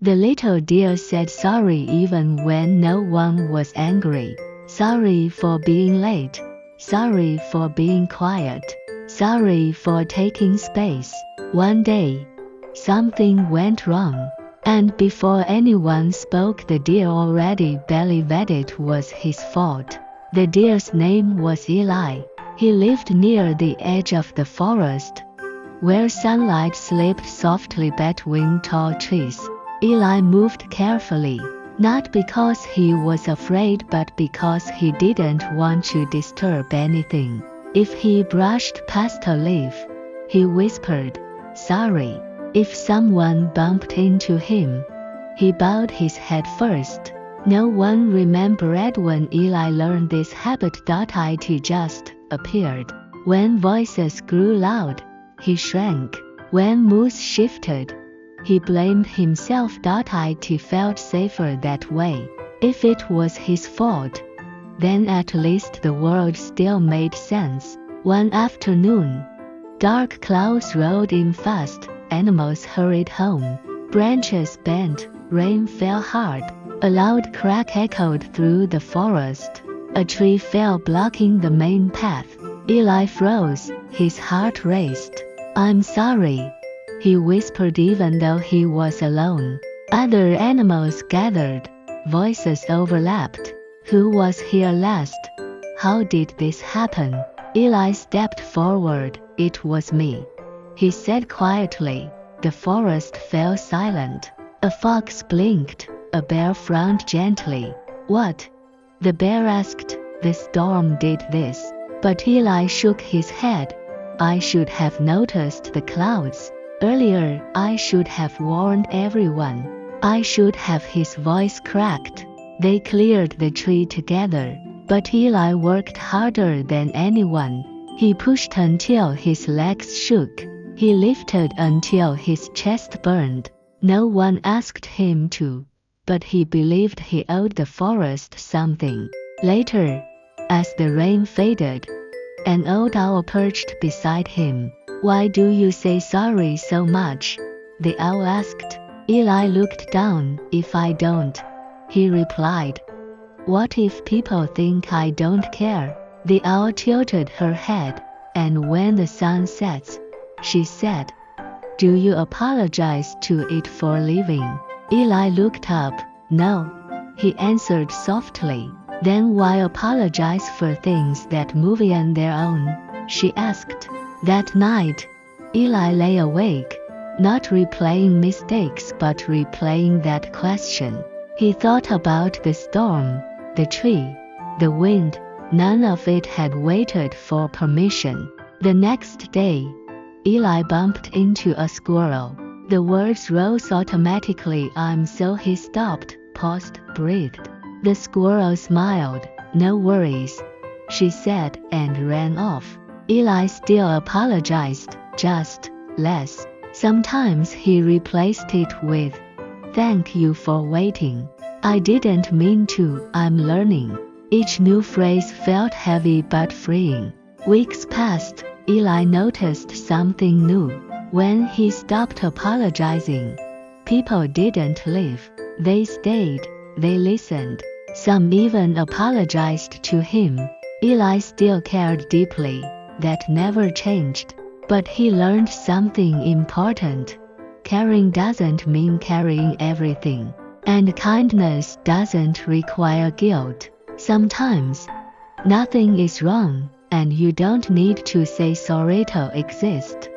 The little deer said sorry even when no one was angry. Sorry for being late. Sorry for being quiet. Sorry for taking space. One day, something went wrong, and before anyone spoke, the deer already believed it was his fault. The deer's name was Eli. He lived near the edge of the forest, where sunlight slipped softly between tall trees. Eli moved carefully, not because he was afraid but because he didn't want to disturb anything. If he brushed past a leaf, he whispered, "Sorry." If someone bumped into him, he bowed his head first. No one remembered when Eli learned this habit. It just appeared. When voices grew loud, he shrank. When moods shifted, he blamed himself. It felt safer that way. If it was his fault, then at least the world still made sense. One afternoon, dark clouds rolled in fast. Animals hurried home. Branches bent. Rain fell hard. A loud crack echoed through the forest. A tree fell, blocking the main path. Eli froze. His heart raced. "I'm sorry," he whispered even though he was alone. Other animals gathered. Voices overlapped. Who was here last? How did this happen? Eli stepped forward. "It was me," he said quietly. The forest fell silent. A fox blinked. A bear frowned gently. "What?" the bear asked. "The storm did this." But Eli shook his head. "I should have noticed the clouds earlier. I should have warned everyone. I should have." His voice cracked. They cleared the tree together, but Eli worked harder than anyone. He pushed until his legs shook. He lifted until his chest burned. No one asked him to, but he believed he owed the forest something. Later, as the rain faded, an old owl perched beside him. "Why do you say sorry so much?" the owl asked. Eli looked down. "If I don't," he replied, "what if people think I don't care?" The owl tilted her head. "And when the sun sets," she said, "do you apologize to it for leaving?" Eli looked up. "No," he answered softly. "Then why apologize for things that move on their own?" she asked. That night, Eli lay awake, not replaying mistakes but replaying that question. He thought about the storm, the tree, the wind. None of it had waited for permission. The next day, Eli bumped into a squirrel. The words rose automatically. "I'm so." He stopped, paused, breathed. The squirrel smiled. "No worries," she said, and ran off. Eli still apologized, just less. Sometimes he replaced it with, "Thank you for waiting. I didn't mean to. I'm learning." Each new phrase felt heavy but freeing. Weeks passed. Eli noticed something new. When he stopped apologizing, people didn't leave. They stayed. They listened. Some even apologized to him. Eli still cared deeply. That never changed. But he learned something important. Caring doesn't mean carrying everything. And kindness doesn't require guilt. Sometimes, nothing is wrong, and you don't need to say sorry to exist.